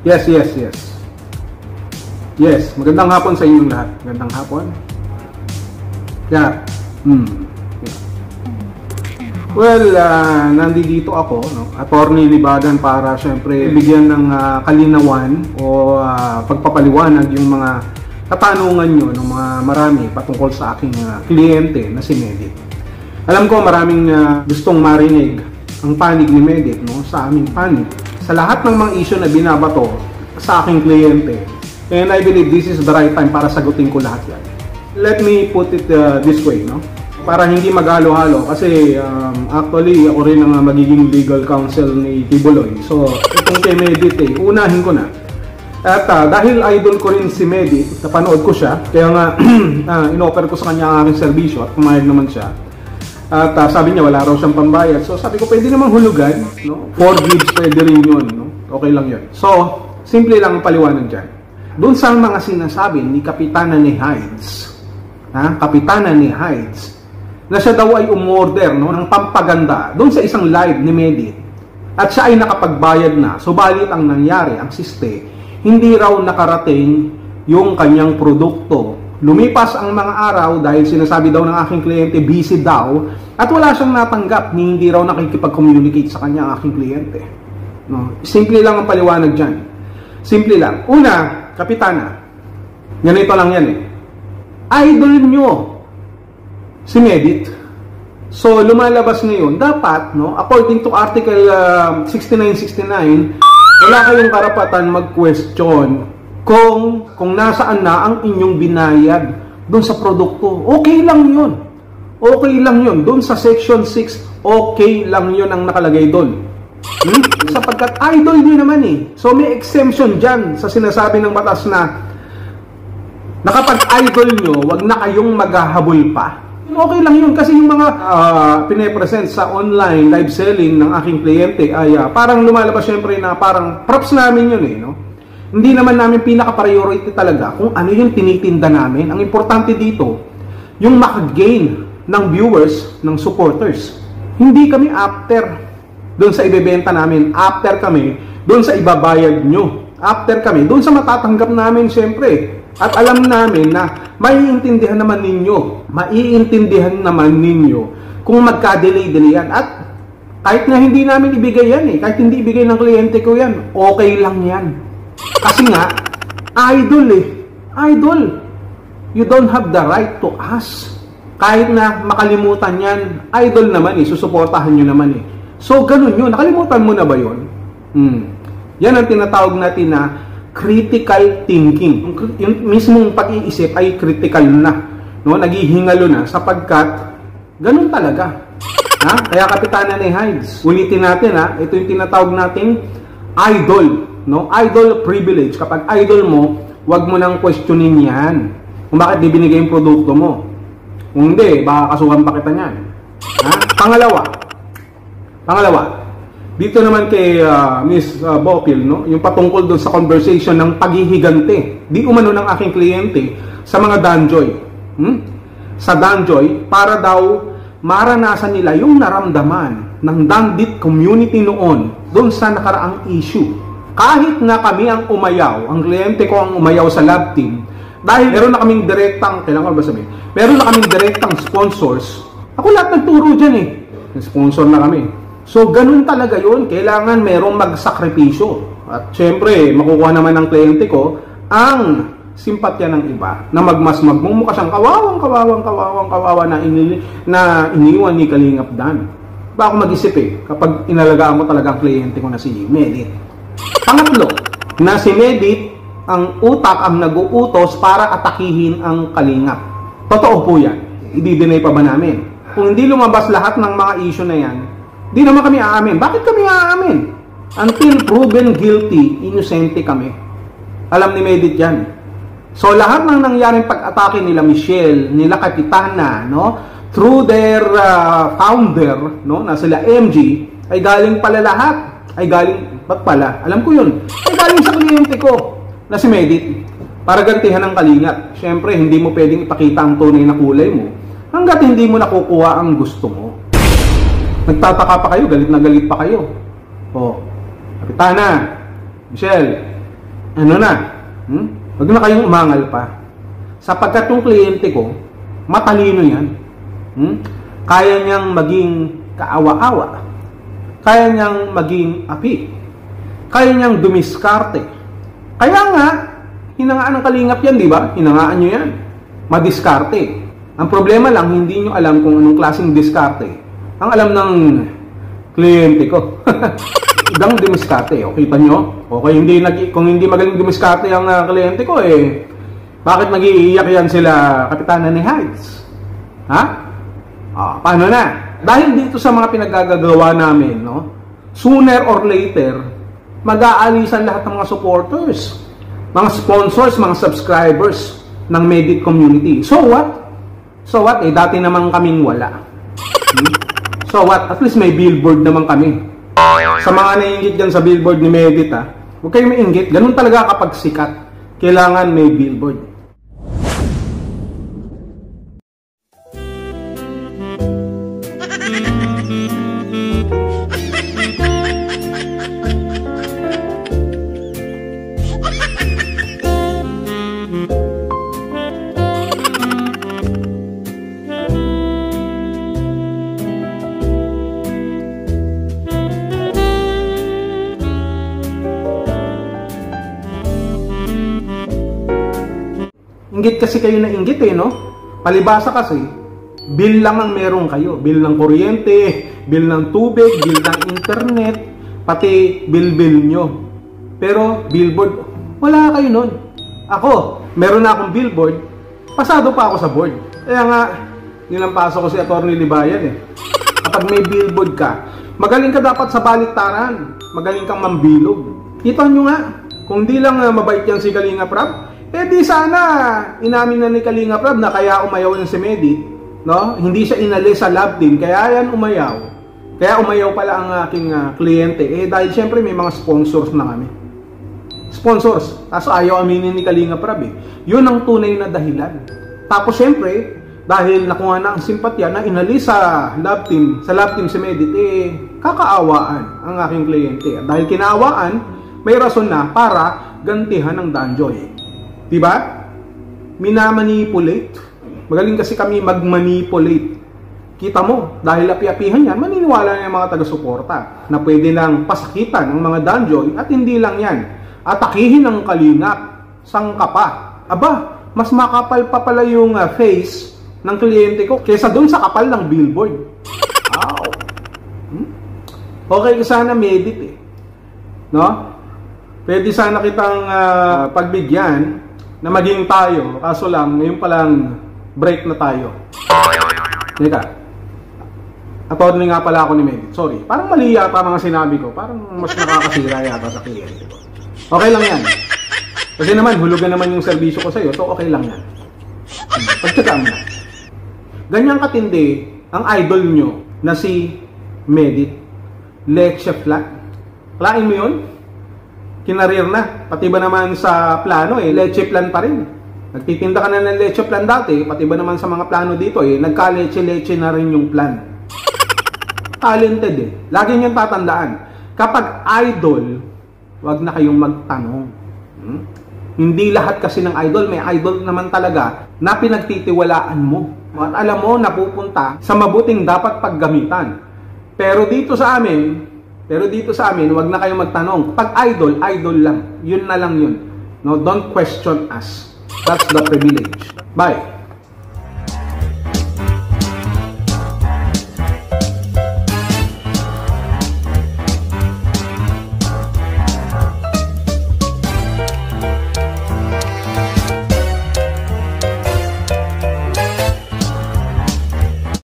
Yes, yes, yes. Yes, magandang hapon sa inyong lahat. Magandang hapon. Yeah. Well, nandito ako, no? Attorney Libagan, para syempre bigyan ng kalinawan o pagpapaliwanag yung mga katanungan nyo ng mga marami patungkol sa aking kliyente na si Medit. Alam ko maraming gustong marinig ang panig ni Medit, no? Sa aming panig, sa lahat ng mga issue na binabato sa aking kliyente. And I believe this is the right time para sagutin ko lahat yan. Let me put it this way, no? Para hindi maghalo-halo, kasi actually ako rin ang magiging legal counsel ni Tibuloy. So itong kay Medit, unahin ko na. At dahil idol ko rin si Medit, napanood ko siya, kaya nga in-offer ko sa kanya ang aking serbisyo at pumayag naman siya. At sabi niya wala raw siyang pambayad. So sabi ko pwede namang hulugan, no? 4 gigs pwede rin yun, no? Okay lang yun. So simple lang ang paliwanag dyan. Doon sa mga sinasabi ni Kapitana ni Hides, Kapitana ni Hides, na siya daw ay umorder, no, ng pampaganda doon sa isang live ni Medit at siya ay nakapagbayad na. Subalit ang nangyari, ang siste, hindi raw nakarating yung kanyang produkto. Lumipas ang mga araw dahil sinasabi daw ng aking kliyente busy daw at wala siyang natanggap, ni hindi raw nakikipag-communicate sa kanya ang aking kliyente, no? Simple lang ang paliwanag dyan. Simple lang. Una, Kapitana, ganito lang yan idol nyo si Medit. So lumalabas ngayon, dapat, no, according to Article 6969, wala kayong karapatan mag-question kung nasaan na ang inyong binayad doon sa produkto. Okay lang yun. Okay lang yun. Doon sa Section 6, okay lang yun ang nakalagay doon. Sapagkat idol nyo naman So may exemption dyan sa sinasabi ng batas na nakapag-idol nyo, wag na kayong maghahabol pa. Okay lang yun kasi yung mga pine-present sa online live selling ng aking kliyente ay parang lumalabas syempre na parang props namin yun no? Hindi naman namin pinaka-priority talaga kung ano yung tinitinda namin. Ang importante dito, yung maka-gain ng viewers, ng supporters. Hindi kami after doon sa ibebenta namin, after kami doon sa ibabayad nyo, after kami doon sa matatanggap namin syempre. At alam namin na maiintindihan naman ninyo kung magka-delay yan. At kahit nga hindi namin ibigay yan kahit hindi ibigay ng kliyente ko yan, okay lang yan. Kasi nga, idol idol. You don't have the right to ask. Kahit na makalimutan yan, idol naman susuportahan nyo naman So ganun yun, nakalimutan mo na ba yun? Yan ang tinatawag natin na critical thinking. Yung mismong pag-iisip ay critical na, no? Naghihingalo na sapagkat ganun talaga. Kaya Kapitana ni Hides, ulitin natin ito yung tinatawag nating idol, no? Idol privilege. Kapag idol mo, wag mo nang questionin yan. Kung bakit di binigay yung produkto mo. Kung hindi, baka kasuhan pa kita niyan. Pangalawa, dito naman kay Miss Bopil, no? Yung patungkol doon sa conversation ng paghihigante. Di umano ng aking kliyente sa mga danjoy. Sa danjoy, para daw maranasan nila yung naramdaman ng Dandit community noon doon sa nakaraang issue. Kahit na kami ang umayaw, ang kliyente ko ang umayaw sa lab team, dahil meron na kaming direktang, kailangan ba sabihin? Meron na kaming direktang sponsors. Ako lahat nagturo dyan Sponsor na kami. So, ganun talaga yun. Kailangan merong magsakripisyo. At syempre, makukuha naman ng kliyente ko ang simpatya ng iba na magmasmag. Mukha siyang kawawa na iniwan ni Kalingap Dan. Ba ako mag-isip kapag inalagaan ko talaga ang kliyente ko na si Medit. Pangatlo, na si Medit ang utak ang nag-uutos para atakihin ang Kalingap. Totoo po yan. I-deny pa ba namin? Kung hindi lumabas lahat ng mga issue na yan, di naman kami aamin. Bakit kami aamin? Until proven guilty, inosente kami. Alam ni Medit yan. So, lahat ng nangyaring pag-atake nila Michelle, nila Kapitana, no? Through their founder, no? Na sila MG, ay galing pala lahat. Ay galing, ba't pala? Alam ko yun. Ay galing sa kliyente ko, na si Medit. Para gantihan ng Kalingap. Siyempre, hindi mo pwedeng ipakita ang tunay na kulay mo hanggat hindi mo nakukuha ang gusto mo. Nagtataka pa kayo, galit na galit pa kayo. Kapitana, Michelle, ano na, huwag na kayong umangal pa. Sapagkat yung kliyente ko, matalino yan. Kaya niyang maging kaawa-awa. Kaya niyang maging api. Kaya niyang dumiskarte. Kaya nga, hinangaan ng kalingap yan, di ba? Hinangaan nyo yan. Madiskarte. Ang problema lang, hindi nyo alam kung anong klaseng diskarte. Ang alam ng kliyente ko. Ibang dumiskarte. O, kita nyo? O, kung hindi magaling dumiskarte ang kliyente ko, bakit nag-iiyak yan sila Kapitana ni Heights? Ha? Paano na? Dahil dito sa mga pinaggagawa namin, no? Sooner or later, mag-aalisan lahat ng mga supporters, mga sponsors, mga subscribers ng Medit community. So what? So what? Dati naman kaming wala. So what? At least may billboard naman kami. Sa mga naiingit dyan sa billboard ni Medit, huwag kayong maingit. Ganun talaga kapag sikat. Kailangan may billboard. Inggit kasi kayo na inggit no? Palibasa kasi, bill lang ang meron kayo. Bill ng kuryente, bill ng tubig, bill ng internet, pati bill nyo. Pero billboard, wala kayo nun. Ako, meron na akong billboard, pasado pa ako sa board. Kaya nga, nilampaso ko si Atty. Libayan Kapag may billboard ka, magaling ka dapat sa baliktaran. Magaling kang mambilog. Kita nyo nga, kung di lang mabait yan si Kalinga Prab, di sana inamin na ni Kalinga Prab na kaya umayaw ng si Medit, no? Hindi siya inalis sa lab team, kaya yan umayaw. Kaya umayaw pala ang aking kliyente. Dahil syempre may mga sponsors na kami. Sponsors. Kaso ayaw aminin ni Kalinga Prab Yun ang tunay na dahilan. Tapos syempre, dahil nakuha na ang simpatya na inalis sa lab team si Medit, kakaawaan ang aking kliyente. Dahil kinaawaan, may rason na para gantihan ng Danjoy. Diba? Minamanipulate. Magaling kasi kami magmanipulate. Kita mo, dahil api-apihan yan, maniniwala na yung mga taga-suporta na pwede lang pasakitan ng mga Danjoy at hindi lang yan. Atakihin ang Kalingap. Sangka pa. Aba, mas makapal pa pala yung face ng kliyente ko kesa dun sa kapal ng billboard. Wow. Okay ka sana Medit no? Pwede sana kitang pagbigyan na maging tayo. Kaso lang, ngayon palang break na tayo. Teka. Attorney nga pala ako ni Medit. Sorry. Parang mali yata mga sinabi ko. Parang mas nakakasira yata sa kliyente ko. Okay lang yan. Kasi naman, hulugan naman yung serbisyo ko sa'yo. So, okay lang yan. Pagtsagaan mo na. Ganyang katindi ang idol nyo na si Medit. Leche Flat. Klain mo yun? Kinarir na. Pati ba naman sa plano leche plan pa rin. Nagtitinda ka na ng leche plan dati, pati ba naman sa mga plano dito nagka-leche-leche na rin yung plan. Talented Lagi niyong tatandaan. Kapag idol, wag na kayong magtanong. Hindi lahat kasi ng idol, may idol naman talaga na pinagtitiwalaan mo. At alam mo, napupunta sa mabuting dapat paggamitan. Pero dito sa amin, wag na kayong magtanong. Pag idol, idol lang. Yun na lang yun. No, don't question us. That's the privilege. Bye.